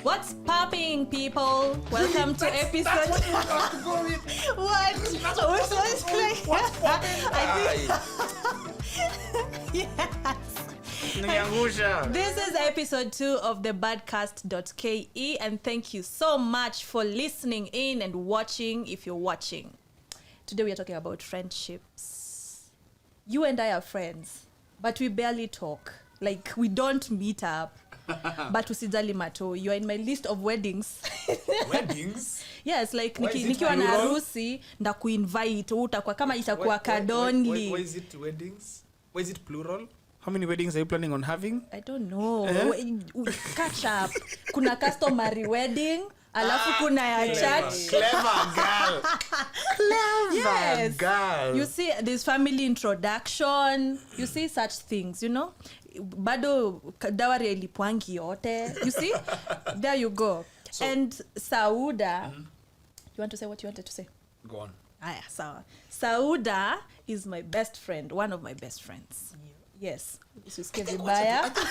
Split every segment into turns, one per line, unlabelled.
What's popping, people? Welcome to episode. What? What's popping? Yes. This is episode 2 of the badcast.ke, and thank you so much for listening in and watching if you're watching. Today we are talking about friendships. You and I are friends, but we barely talk. Like, we don't meet up. But usijali mato, you are in my list of weddings.
Weddings?
Yes, like nikiwa na harusi ndakuinvite utakuwa kama itakuwa kadonli.
Why is it weddings? Why is it plural? How many weddings are you planning on having?
I don't know. Catch up. Kuna customary wedding, alafu kuna ya church.
Clever girl. Clever girl.
You see, there's family introduction. You see such things, you know? Bado dawari ilipwangi yote. You see? There you go. So, and Sauda, you want to say what you wanted to say?
Go on.
Aya, sawa. Sauda is my best friend, one of my best friends. Yes. Usisikie vibaya.
I think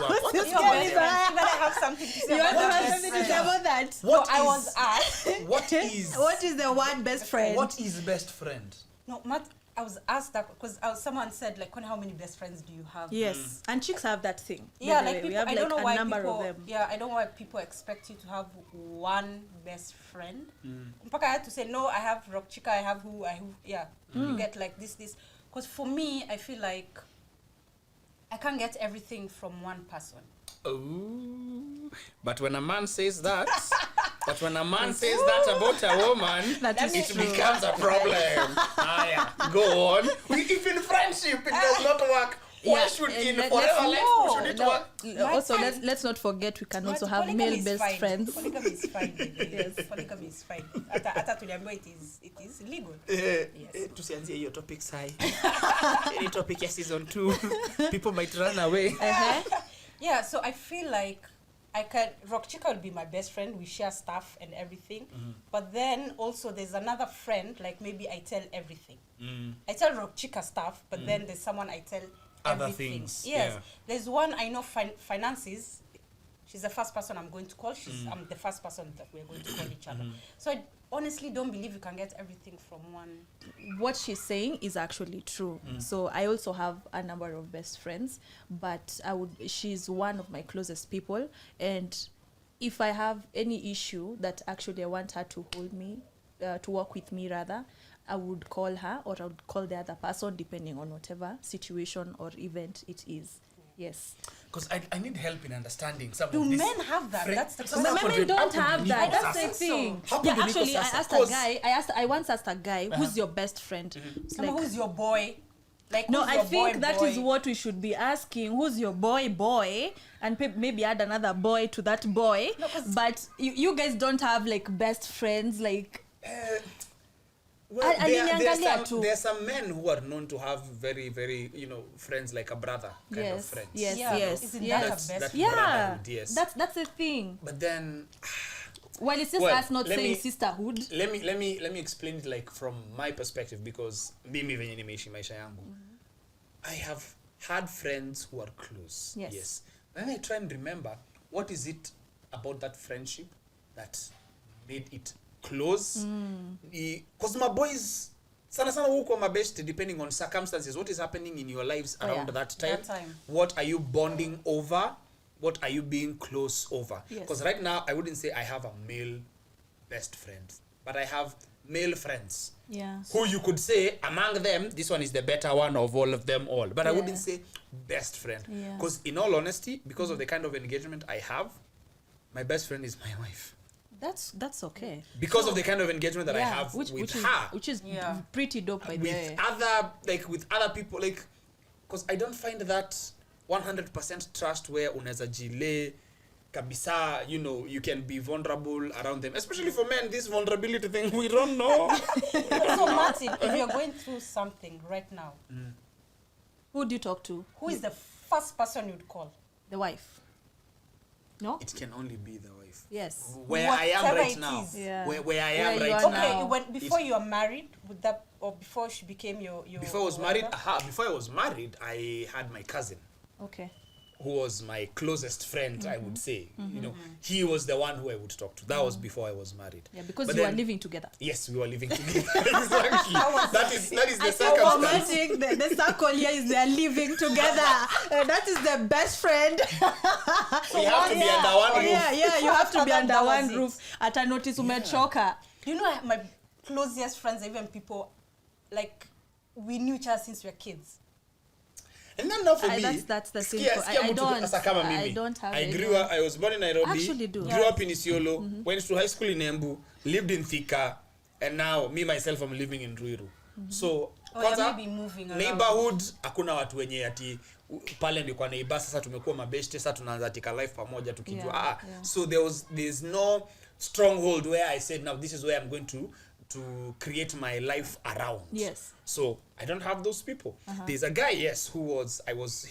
what's
You better have something to say.
You want to have something to say about that?
I was asked.
What is
the word best friend?
What is best friend?
No, I was asked that because someone said, like, how many best friends do you have?
Yes, and chicks have that thing.
Yeah, like people,
we have
I don't know why
a number
people,
of them.
Yeah, I don't know why people expect you to have one best friend. Mpaka I had to say, no, I have Rock Chica, I have who. Yeah, you get like this. Because for me, I feel like I can't get everything from one person.
Oh, but when a man says that, about a woman, it becomes a problem. Go on. If in friendship it does not work, why should in forever life should it work?
Also, let's not forget we can also have male best friends.
Polygamy is fine. Yes, polygamy is fine. Ata tuliambiwa it is legal.
Yes. Tusianzie hiyo topic sai. Any topic ya season 2, people might run away.
Yeah, so I feel like Rock Chica will be my best friend. We share stuff and everything. But then also there's another friend, like maybe I tell everything. I tell Rock Chica stuff, but then there's someone I tell
other
everything.
things.
Yes.
Yeah.
There's one I know finances. She's the first person I'm going to call. I'm the first person that we're going to call each other. So I honestly don't believe you can get everything from one.
What she's saying is actually true. So I also have a number of best friends, but she's one of my closest people, and if I have any issue that actually I want her to hold me, to work with me rather, I would call her or I would call the other person depending on whatever situation or event it is. Yes.
Because I need help in understanding some
Do
of these.
men have that? That's the question.
Men don't have that. That's the thing. Yeah, actually, I once asked a guy, who's your best friend?
Like, who's your boy? Like,
no, I think that
boy?
is what we should be asking. Who's your boy? And maybe add another boy to that boy. No, but you guys don't have like best friends, like...
Well, there are some men who are known to have very, very, friends like a brother kind of friends.
Yes.
Isn't that a best friend?
Brotherhood, yes.
That's the thing.
But then...
Well, it's just us not saying sisterhood.
Let me explain it like from my perspective, because mimi venye nimeishi maisha yangu. I have had friends who are close. Yes. Then I try and remember, what is it about that friendship that made it close? Because my boys, sana huko mabeshte, depending on circumstances, what is happening in your lives around that time? What are you bonding over? What are you being close over? Because right now, I wouldn't say I have a male best friend, but I have male friends.
Yeah.
Who you could say, among them, this one is the better one of all of them all. But I wouldn't say best friend. Because in all honesty, because of the kind of engagement I have, my best friend is my wife.
That's okay.
Because of the kind of engagement that I have with her.
Which is pretty dope by the way.
With other people, like, because I don't find that 100% trust where unaweza jile kabisa, you can be vulnerable around them. Especially for men, this vulnerability thing, we don't know.
So Martin, if you're going through something right now,
who do you talk to?
Who is the first person you'd call?
The wife. No?
It can only be the wife.
Yes.
Where I am right now.
Yeah.
Where I am right
now. Okay, before you are married, would that, or before she became your
Before I was married, I had my cousin.
Okay.
who was my closest friend, I would say, you know, he was the one who I would talk to. That was before I was married.
Yeah, because
But
you
then-
are living together.
Yes, we were living together. Exactly. That is the
So
circumstance.
romantic. The circle here is they're living together. That is the best friend.
We have to be under one roof.
Yeah, you have to be
After that,
under
that
one
was it.
roof. At a notice, umechoka.
You know, my closest friends, even people, like, we knew each other since we were kids.
And then now for me,
that's the thing.
sikia-
for-
sikia
I
mtu
don't.
sasa kama mimi.
I don't have.
I grew
anyone.
up, I was born in Nairobi,
Actually do.
grew up in Isiolo, went to high school in Embu, lived in Thika, and now me myself I'm living in Ruiru. So kwanza,
maybe moving around.
neighborhood hakuna watu wenye ati pale ndio kwa neighbor sasa tumekuwa mabeshte sasa tunaanza tika life pamoja tukijua
Yeah.
so there's no stronghold where I said now this is where I'm going to create my life around.
Yes.
So I don't have those people. There's a guy, yes,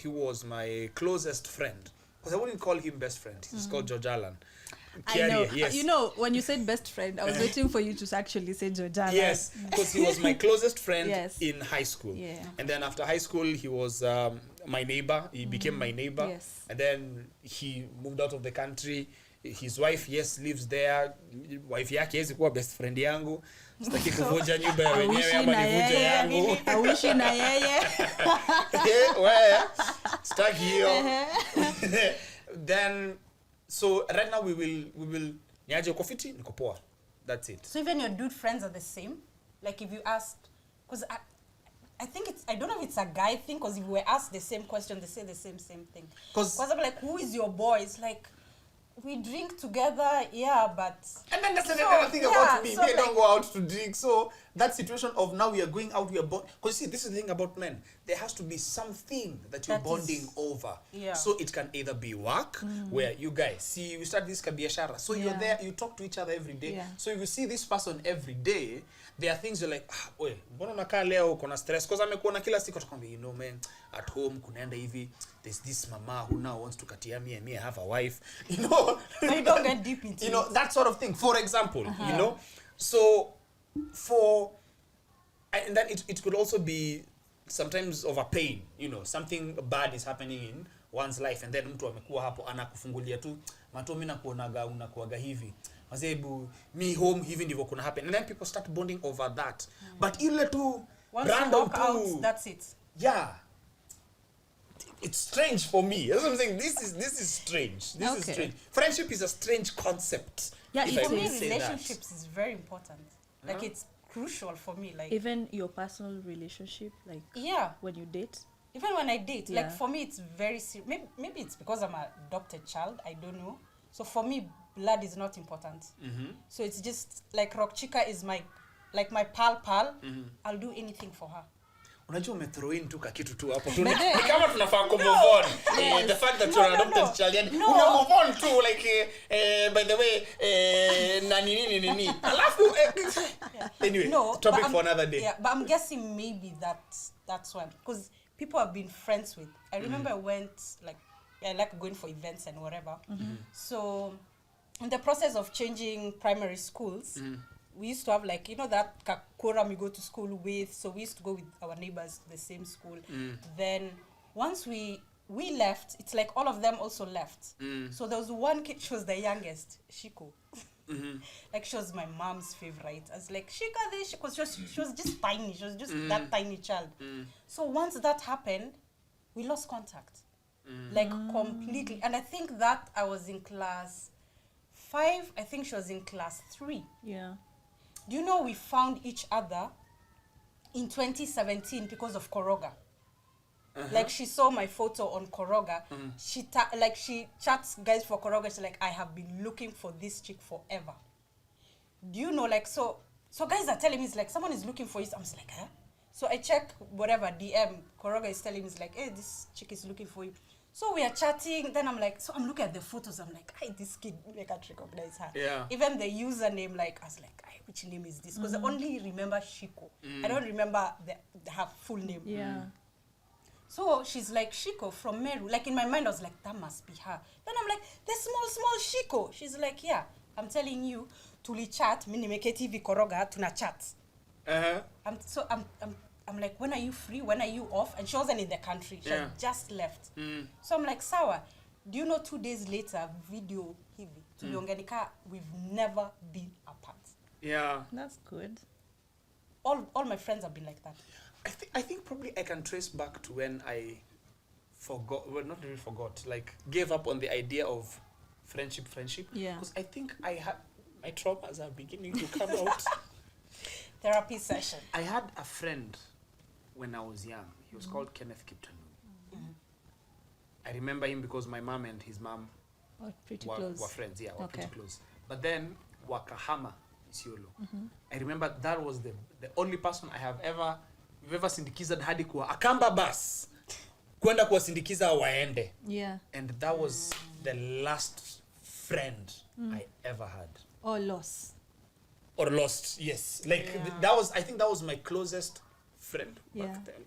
he was my closest friend. Because I wouldn't call him best friend. He's called George Allen.
I know.
Yes.
You know, when you said best friend, I was waiting for you to actually say Jojala.
Yes, because he was my closest friend
Yes.
in high school.
Yeah.
And then after high school, he was my neighbor. He became my neighbor.
Yes.
And then he moved out of the country. His wife, yes, lives there. Wife yake hezi kuwa best friend yangu. Sitaki kuvunja nyumba ya wenyewe ama nivunje yangu.
Awishi na yeye.
Wewe, sitaki hiyo. Then so right now we will niaje uko fiti niko poa. That's it.
So even your dude friends are the same? Like if you asked, because I think I don't know if it's a guy thing, because if we were asked the same question, they say the same thing. Because I'm like, who is your boy? It's like, we drink together, yeah, but...
And then that's another thing about me.
so
We
like,
don't go out to drink. So that situation of now we are going out, we are bonding. Because see, this is the thing about men. There has to be something that you're
That
bonding
is-
over.
Yeah.
So it can either be work, where you guys see, we start this kabiashara. So you're
Yeah.
there, you talk to each other every day.
Yeah.
So if you see this person every day, there are things you're like, we, mbona unakaa leo kuna stress? Because amekuona kila siku atakwambia, you know man, at home kunaenda hivi, there's this mama who now wants to katia me and me I have a wife. You know?
but you don't get deep into
You know,
it.
that sort of thing, for example, you know. So and then it could also be sometimes of a pain, you know, something bad is happening in one's life and then mtu amekuwa hapo anakufungulia tu mato mimi nakuonaga unakuaga hivi mazebu me home hivi ndivyo kuna happen and then people start bonding over that. But ile tu
Once you
random
walk out,
tu,
that's it.
yeah, it's strange for me. That's what I'm saying. This is strange. This is
Okay.
strange. Friendship is a strange concept.
Yeah,
if
it
I
For
may
me,
is.
say that.
relationships is very important. Like it's crucial for me. Like
Even your personal relationship, like
yeah,
when you date.
even when I date,
Yeah.
like for me it's very serious. Maybe it's because I'm an adopted child. I don't know. So for me, blood is not important. So it's just like Rockchika is my pal. I'll do anything for her.
Unajua umethrow in tu kakitu tu hapo. Ni kama tunafaa ku move on. The fact that you're an adopted child, yani una move on tu like by the way na nini. Alafu anyway, topic
but
for another day.
Yeah, but I'm guessing maybe that's why, because people I've been friends with. I remember I went I like going for events and whatever. So in the process of changing primary schools, we used to have like, you know, that kakura we go to school with, so we used to go with our neighbors to the same school. Then once we left, it's like all of them also left. So there was one kid, she was the youngest, Shiko. Like she was my mom's favorite. I was like, Shika this, because she was just tiny. She was just that tiny child. So once that happened, we lost contact. Like completely. And I think that I was in class 5. I think she was in class 3.
Yeah.
Do you know we found each other in 2017 because of Koroga? Like she saw my photo on Koroga. She chats guys for Koroga. She's like, I have been looking for this chick forever. Do you know, like, so guys are telling me, it's like, someone is looking for you. I'm just like, huh? So I check whatever DM. Koroga is telling me, it's like, hey, this chick is looking for you. So we are chatting. Then I'm like, so I'm looking at the photos. I'm like, hey, this kid, I can't recognize her.
Yeah.
Even the username, like, I was like, hey, which name is this? Because I only remember Shiko. I don't remember her full name.
Yeah.
So she's like, Shiko from Meru. Like in my mind, I was like, that must be her. Then I'm like, the small Shiko. She's like, yeah, I'm telling you, tuli chat, mini meke TV Koroga, tuna chat. I'm I'm like, when are you free? When are you off? And she wasn't in the country. She had just left. So I'm like, Sawa, do you know 2 days later, video hivi, tuliongelika, we've never been apart.
Yeah.
That's good.
All my friends have been like that.
I think probably I can trace back to when I forgot, well, not really forgot, like gave up on the idea of friendship.
Yeah.
Because I think I had, my traumas are beginning to come out.
Therapy session.
I had a friend when I was young. He was called Kenneth Kiptanu. I remember him because my mom and his mom were friends. Yeah, were pretty close. But then Wakahama Isiolo. I remember that was the only person we've ever syndicized hadi kuwa akamba bus kwenda kuwasindikiza waende.
Yeah.
And that was the last friend I ever had.
Or lost, yes. Like I think that was my closest friend back then.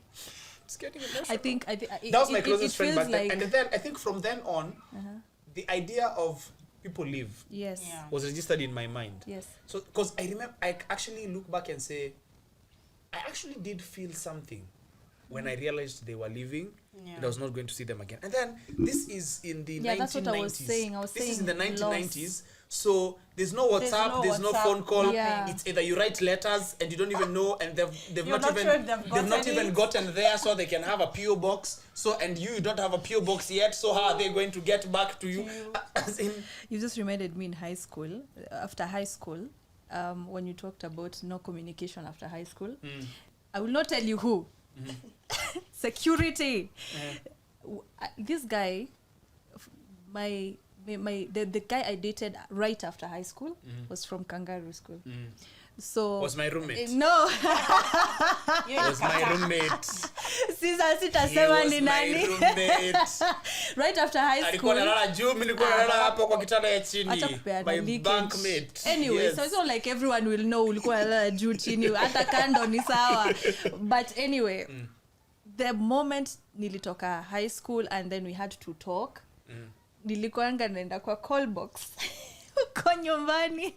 It's getting emotional. I think
that was my closest friend back then. And then I think from then on, the idea of people leave was registered in my mind.
Yes.
So, because I remember, I actually look back and say, I actually did feel something when I realized they were leaving and I was not going to see them again. And then this is in the 1990s.
That's what I was saying. This
is in the 1990s. So there's no WhatsApp, there's no phone call.
Yeah.
It's either you write letters and you don't even know, and they've not even gotten there, so they can have a PO box. So and you don't have a PO box yet. So how are they going to get back to you?
You just reminded me in high school. After high school, when you talked about no communication after high school, I will not tell you who. Security. This guy, the guy I dated right after high school was from Kangaroo School. So
was my roommate.
No.
Was my roommate.
Sisa sitasema ni nani. Right after high school.
Alikuwa analala juu, mimi nilikuwa nalala hapo kwa kitanda ya chini. My bunkmate.
Anyway, so it's not like everyone will know ulikuwa nalala juu chini. Hata kando ni sawa. But anyway, the moment nilitoka high school and then we had to talk, nilikuanga naenda kwa call box kwa nyumbani,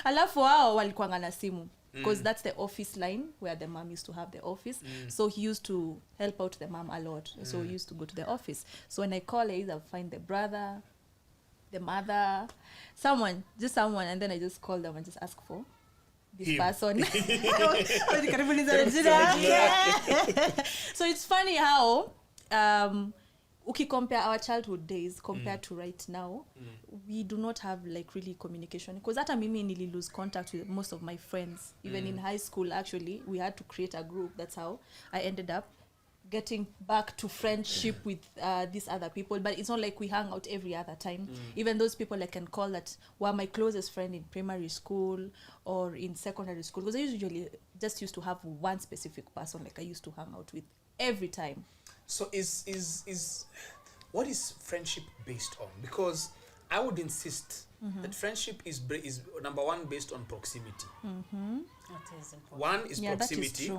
alafu wao walikuanga na simu because that's the office line where the mom used to have the office. So he used to help out the mom a lot. So he used to go to the office. So when I call, I either find the brother, the mother, someone, and then I just call them and just ask for this person. So it's funny how compare our childhood days compared to right now, we do not have like really communication, because hata mimi nili lose contact with most of my friends. Even in high school, actually we had to create a group. That's how I ended up getting back to friendship with these other people. But it's not like we hang out every other time. Even those people I can call that were my closest friend in primary school or in secondary school, because I usually just used to have one specific person like I used to hang out with every time.
So is what is friendship based on? Because I would insist that friendship is number one based on proximity.
That is important.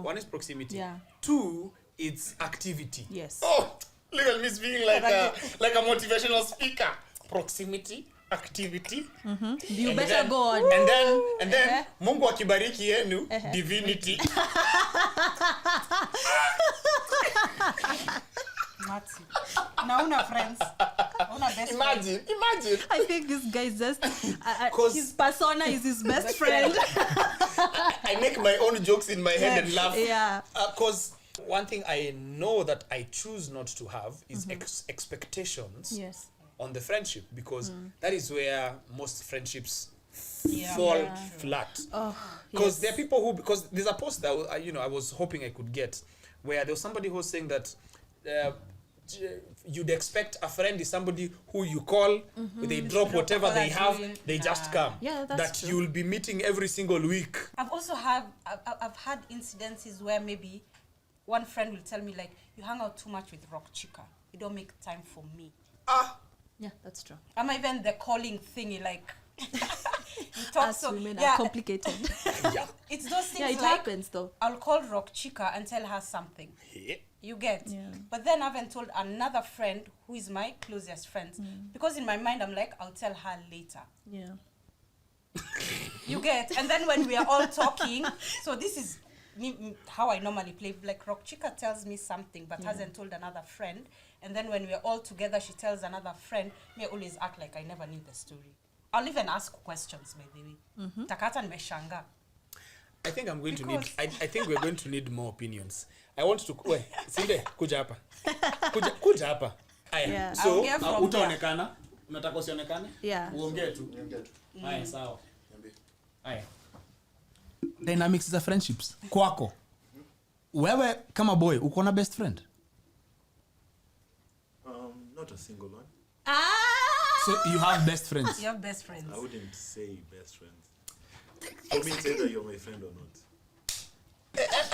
One is proximity.
Yeah.
Two, it's activity.
Yes.
Oh, look at me speaking like a motivational speaker. Proximity, activity.
You better go on.
And then Mungu akibariki yenu, divinity.
Now una friends. Una best
Imagine.
I think this guy is just his persona is his best friend.
I make my own jokes in my head and laugh.
Yeah.
Because one thing I know that I choose not to have is expectations on the friendship, because that is where most friendships fall flat. Because there are people who, because there's a post that I was hoping I could get, where there was somebody who was saying that you'd expect a friend is somebody who you call, they drop whatever they have, they just come.
Yeah, that's true.
You'll be meeting every single week.
I've also had incidences where maybe one friend will tell me like, you hang out too much with Rock Chica, you don't make time for me.
Yeah, that's true.
I'm even the calling thingy, like you talk
Us
so
women are complicated.
It's those things.
Yeah, it
like,
happens though.
I'll call Rock Chica and tell her something. You get.
Yeah.
But then I haven't told another friend who is my closest friend, because in my mind I'm like, I'll tell her later.
Yeah.
You get. And then when we are all talking, so this is how I normally play. Like Rock Chica tells me something but hasn't told another friend, and then when we're all together, she tells another friend. Me always act like I never knew the story. I'll even ask questions, by the way. Takata nimeshanga.
I think I'm going to need. I think we're going to need more opinions. I want to. Wait, Sinde, kuja hapa. Kuja hapa. Aya. So, utaonekana. Unataka usionekane?
Yeah.
Uongee tu. Haya, sawa. Haya. Dynamics za friendships. Kwako. Wewe kama boy, uko na best friend?
Not a single one.
So you have best friends?
You have best friends.
I wouldn't say best friends. For me, say that you're my friend or not.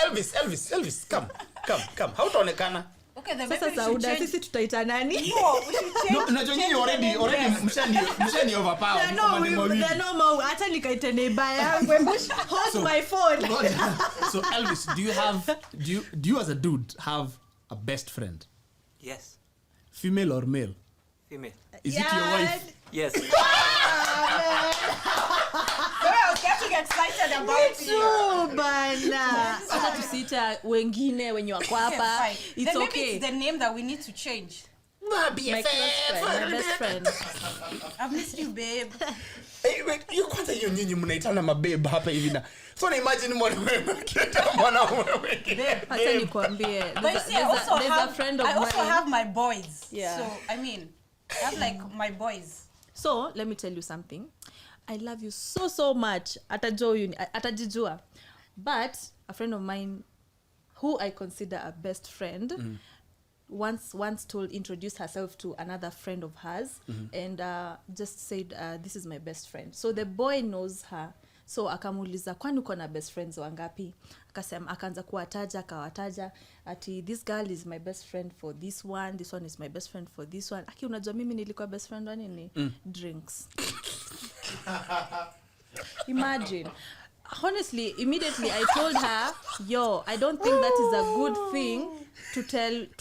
Elvis, come. How utaonekana?
Okay, the
Sasa Sauda, sisi tutaita nani?
No, we should change.
No, nyinyi already mshani overpower.
No, hata nikaita neighbor yangu. Hold my phone.
So Elvis, do you as a dude have a best friend?
Yes.
Female or male?
Female.
Is it your wife?
Yes.
I was getting excited about
you. Bana. Sasa tusiita wengine wenye wako hapa. It's
then
okay.
Maybe it's the name that we need to change.
My best friend.
I've missed you, babe.
Hey, wait, you kwanza hiyo nyinyi mnaitana mababe hapa hivi na. So na imagine mwanaume kieta mwanaume wengine.
Acha nikwambie. There's a friend of mine.
I also have my boys.
Yeah.
So, I mean, I have like my boys.
So, let me tell you something. I love you so much. Atajijua. But a friend of mine who I consider a best friend once introduced herself to another friend of hers and just said this is my best friend. So the boy knows her. So akamuuliza kwani uko na best friends wangapi? Akasema akaanza akawataja ati this girl is my best friend for this one is my best friend for this one. Aki unajua mimi nilikuwa best friend wa nini? Drinks. Imagine. Honestly, immediately I told her, yo, I don't think that is a good thing to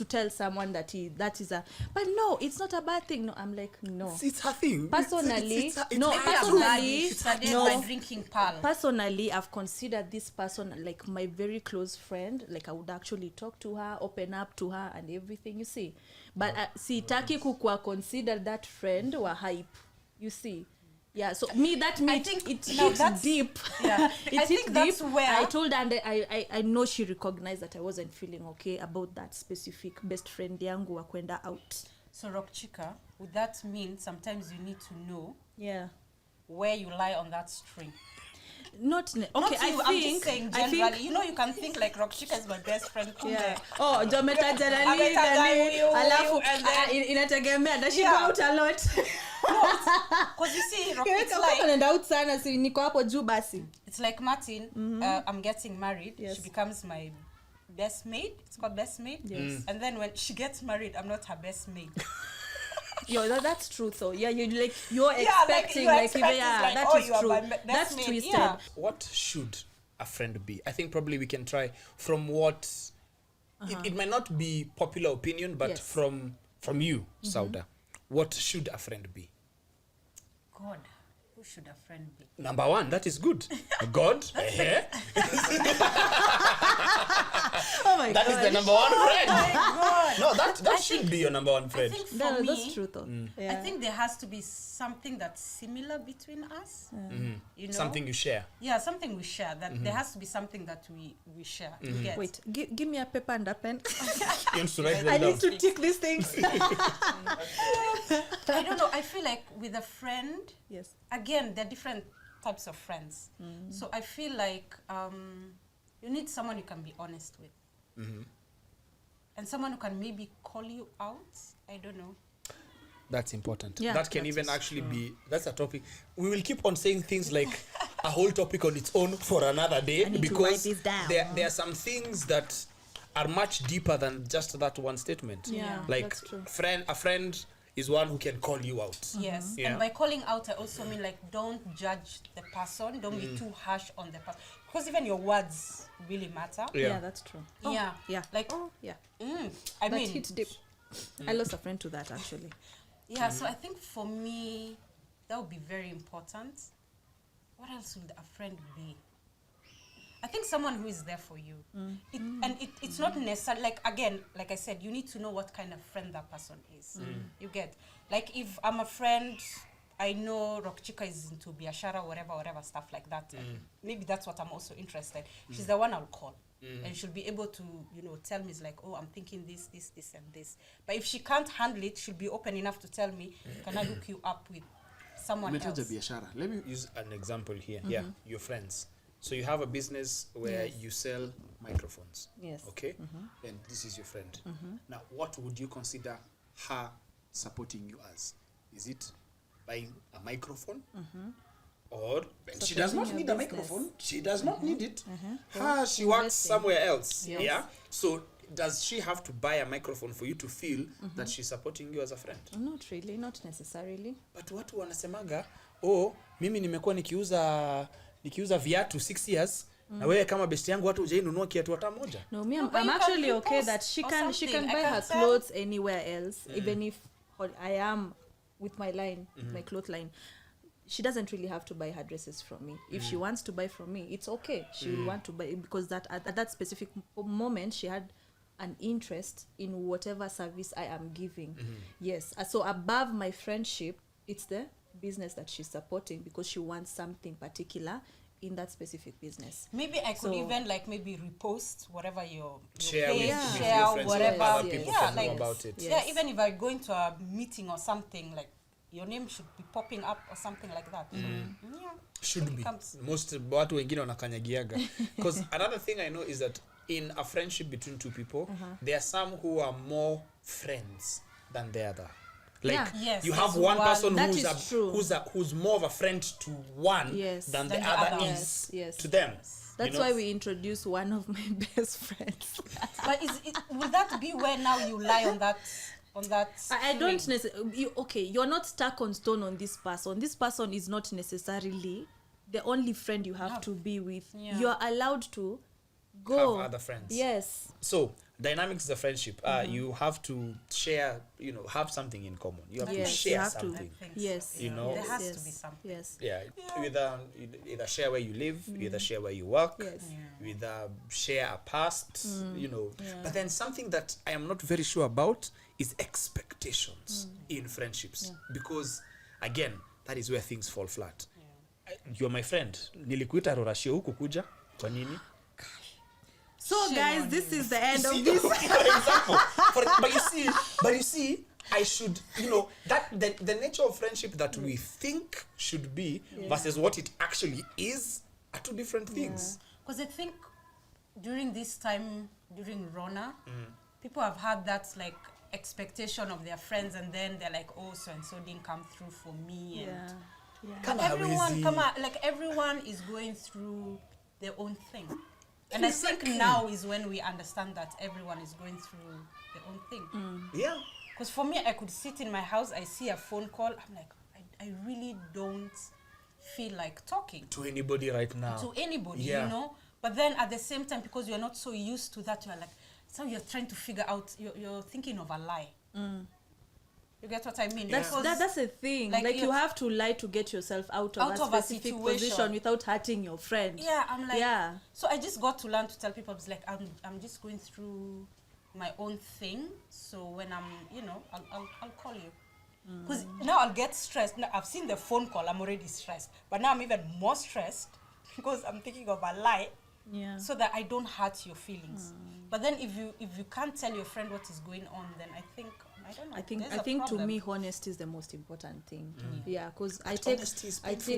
tell someone that is a, but no, it's not a bad thing. No, I'm like, no.
It's her thing.
Personally,
Drinking pal.
Personally, I've considered this person like my very close friend. Like I would actually talk to her, open up to her and everything, you see. But sitaki kukua consider that friend wa hype, you see. Yeah, so me that means it hit deep.
Yeah,
it hit deep.
Where
I told her and I know she recognized that I wasn't feeling okay about that specific best friend yangu wa kwenda out.
So Rock Chica, would that mean sometimes you need to know
where
you lie on that string?
Not okay.
Not you, I'm just saying generally. You know, you can think like Rock Chica is my best friend.
Yeah. Oh, jometa jalali alafu inategemea does she go out a lot?
No, because you see, Rock, it's like
out sana si niko hapo juu basi.
It's like Martin. I'm getting married. Yes. She becomes my best maid. It's called best maid.
Yes.
And then when she gets married, I'm not her best maid.
Yo, that's true though. Yeah, you're expecting like that is true. That's twisted. Yeah.
What should a friend be? I think probably we can try from what it might not be popular opinion, but from you, Sauda. What should a friend be?
God. Who should a friend be?
Number one, that is good. God.
Oh my God.
That is the number one friend.
Oh my God.
No, that should be your number one friend.
I think for me,
that's true though.
I think there has to be something that's similar between us. You know?
Something you share.
Yeah, something we share. That there has to be something that we share. You get?
Wait, give me a paper and a pen.
You want to write them
I
down?
need to tick these things.
I don't know. I feel like with a friend,
yes.
Again, there are different types of friends. So I feel like you need someone you can be honest with. And someone who can maybe call you out. I don't know.
That's important.
Yeah,
that can even actually be, that's a topic. We will keep on saying things like a whole topic on its own for another day. Because there are some things that are much deeper than just that one statement.
Yeah,
like
that's true.
a friend is one who can call you out.
Yes.
Yeah.
And by calling out, I also mean like don't judge the person. Don't be too harsh on the person. Because even your words really matter.
Yeah, that's true.
Yeah.
Yeah.
Like,
yeah.
I
that
mean,
hits deep. I lost a friend to that actually.
Yeah, so I think for me, that would be very important. What else would a friend be? I think someone who is there for you. It's not necessarily, like, again, like I said, you need to know what kind of friend that person is. You get, like, if I'm a friend, I know Rockchika is into biashara, whatever, stuff like that. Maybe that's what I'm also interested. She's the one I'll call. And she'll be able to, tell me, it's like, oh, I'm thinking this, and this. But if she can't handle it, she'll be open enough to tell me, can I hook you up with someone else?
Let me use an example here. Yeah, your friends. So you have a business where you sell microphones.
Yes.
Okay? And this is your friend. Now, what would you consider her supporting you as? Is it buying a microphone? Or she does not need a microphone. She does not need it. She works somewhere else.
Yes.
Yeah. So does she have to buy a microphone for you to feel that she's supporting you as a friend?
Not really, not necessarily.
But watu wanasemaga, mimi nimekuwa nikiuza viatu 6 years. Na wewe kama best yangu watu hujainunua kiatu hata moja.
No, I'm actually okay that she can buy her clothes anywhere else, even if I am with my line, my cloth line. She doesn't really have to buy her dresses from me. If she wants to buy from me, it's okay. She will want to buy, because that at that specific moment she had an interest in whatever service I am giving. Yes. So above my friendship, it's the business that she's supporting, because she wants something particular in that specific business.
Maybe I could even maybe repost whatever your
share
page,
with
share
your friends,
whatever.
so other people can know about it.
Yeah, even if I go into a meeting or something, like, your name should be popping up or something like that.
Should be. Most watu wengine wanakanyagiaga. Because another thing I know is that in a friendship between two people, there are some who are more friends than the other. Like, you have one person who's more of a friend to one than the other is to them.
That's why we introduced one of my best friends.
But will that be where now you lie on that?
I don't necessarily. You're not stuck on stone on this person. This person is not necessarily the only friend you have to be with. You're allowed to go
have other friends.
Yes.
So dynamics of friendship. You have to share. Have something in common. You have to share something.
Yes.
There has to be something.
Yes.
Yeah. Either share where you live. Either share where you work.
Yes.
Either share a past. But then something that I am not very sure about is expectations in friendships, because again, that is where things fall flat. You're my friend. Nilikuita Rorashio huku kuja. Kwa nini?
So guys, this is the end of this.
For example, but you see, I should, that the nature of friendship that we think should be versus what it actually is are two different things.
Because I think during this time, during Rona, people have had that like expectation of their friends, and then they're like, oh, so and so didn't come through for me, and everyone is going through their own thing. And I think now is when we understand that everyone is going through their own thing.
Yeah.
Because for me, I could sit in my house, I see a phone call, I'm like, I really don't feel like talking
to anybody right now.
To anybody, But then at the same time, because you're not so used to that, you're like, so you're trying to figure out, you're thinking of a lie. You get what I mean?
That's a thing. Like you have to lie to get yourself out of a specific position without hurting your friend.
Yeah, I'm like, so I just got to learn to tell people, it's like, I'm just going through my own thing. So when I'm, I'll call you. Because now I'll get stressed. Now I've seen the phone call, I'm already stressed. But now I'm even more stressed because I'm thinking of a lie.
Yeah.
So that I don't hurt your feelings. But then if you can't tell your friend what is going on, then I think, I don't know.
I think to me, honesty is the most important thing. Yeah, because I take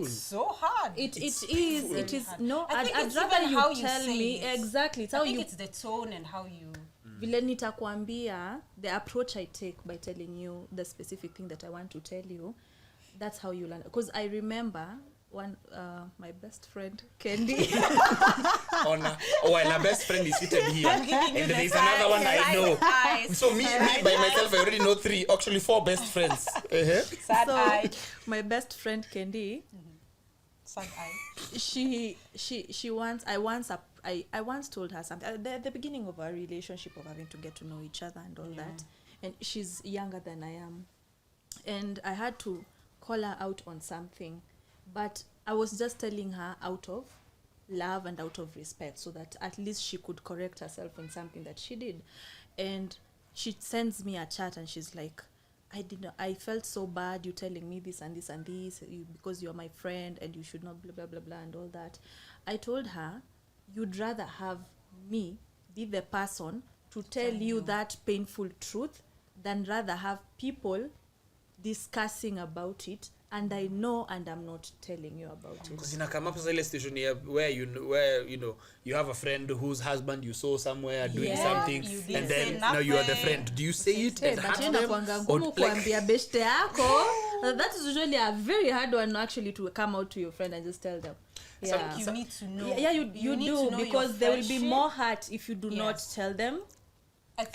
so hard.
It is no. I'd rather you tell me exactly. It's how you.
It's the tone and how you.
Vile nitakwambia, the approach I take by telling you the specific thing that I want to tell you, that's how you learn. Because I remember my best friend Candy.
And our best friend is seated here, and there is another one I know. So me by myself, I already know 3, actually 4 best friends.
Sad eye.
My best friend Candy.
Sad eye.
She I once told her something at the beginning of our relationship, of having to get to know each other and all that, and she's younger than I am, and I had to call her out on something. But I was just telling her out of love and out of respect, so that at least she could correct herself on something that she did. And she sends me a chat and she's like, I felt so bad you telling me this and this and this because you're my friend and you should not blah blah blah blah and all that. I told her, you'd rather have me be the person to tell you that painful truth than rather have people discussing about it and I know and I'm not telling you about it.
Because in a come up situation here where you know you have a friend whose husband you saw somewhere doing something and then now you are the friend. Do you say it and hurt them? Or like,
beshte yako, that is usually a very hard one actually to come out to your friend and just tell them. Yeah.
You need to know.
Yeah, you do, because there will be more hurt if you do not tell them.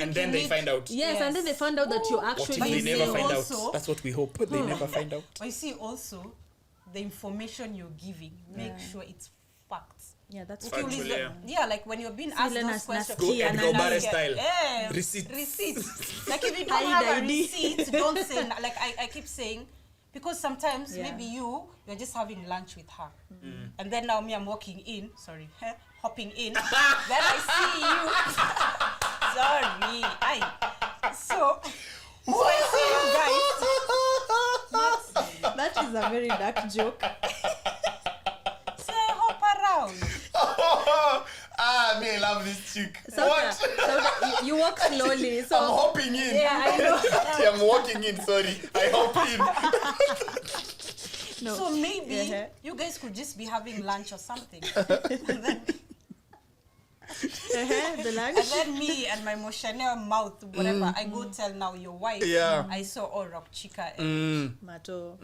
And then they find out.
Yes, and then they find out that you actually.
What if they never find out? That's what we hope. They never find out.
I see also the information you're giving. Make sure it's facts.
Yeah, that's
true.
Yeah, like when you're being asked those questions.
Go Edgar Barre style.
Receipt. Like if you don't have a receipt, don't say. Like I keep saying, because sometimes maybe you're just having lunch with her, and then now me I'm walking in. Sorry, hopping in. Then I see you. Sorry, so I see you guys.
That is a very dark joke.
So I hop around.
Me, I love this chick.
So you walk slowly. So
I'm hopping in.
Yeah, I know.
I'm walking in. Sorry, I hop in.
No. So maybe you guys could just be having lunch or something.
The lunch.
And then me and my Chanel mouth, whatever, I go tell now your wife. I saw rock chica.
Mato.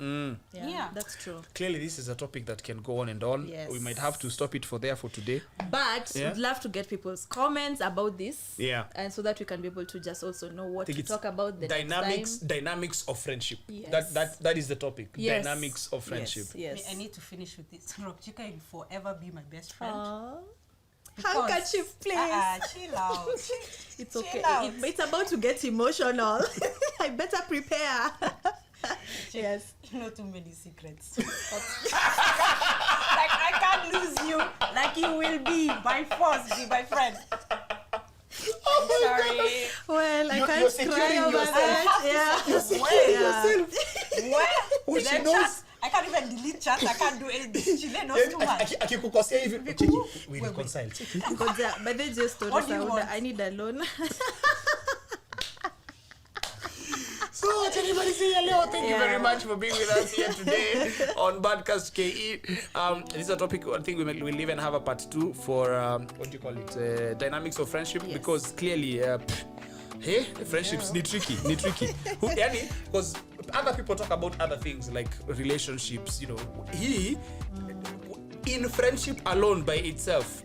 Yeah,
that's true.
Clearly, this is a topic that can go on and on.
Yes.
We might have to stop it for today.
But we'd love to get people's comments about this.
Yeah.
And so that we can be able to just also know what to talk about the
dynamics of friendship.
Yes.
That is the topic.
Yes.
Dynamics of friendship.
Yes.
I need to finish with this. Rock chica will forever be my best friend.
Aww. Handkerchief, please.
Chill out.
It's okay. It's about to get emotional. I better prepare. Yes.
You know too many secrets. Like I can't lose you. Like you will be by force, be my friend. Sorry.
Well, I can't cry over that.
You're securing yourself. Where? She knows. I can't even delete chat. I can't do anything. She knows too much.
Akikukosea hivi, we reconcile.
But they just told us I need a loan.
So, what anybody say hello? Thank you very much for being with us here today on Badcast KE. This is a topic I think we'll even have a part 2 for what do you call it? Dynamics of friendship, because clearly friendships need tricky. Because other people talk about other things like relationships, in friendship alone by itself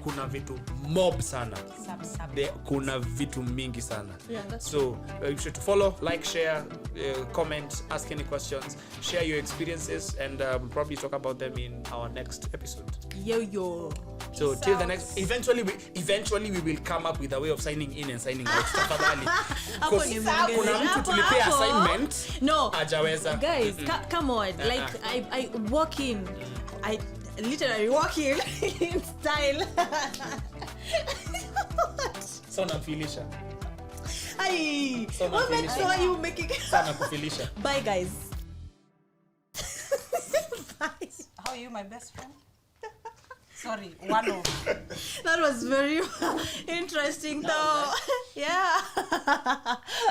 kuna vitu mob sana. Kuna vitu mingi sana. So you should follow, like, share, comment, ask any questions, share your experiences, and probably talk about them in our next episode.
Yo.
So till the next, eventually we will come up with a way of signing in and signing out. Tafadhali. Kuna mtu tulipea assignment.
No.
Ajaweza.
Guys, come on. Like I walk in. I literally walk in style.
So nafilisha.
Ay. What makes sure you making?
Sana kufilisha.
Bye, guys.
Bye. How are you, my best friend? Sorry, one of.
That was very interesting, though. Yeah.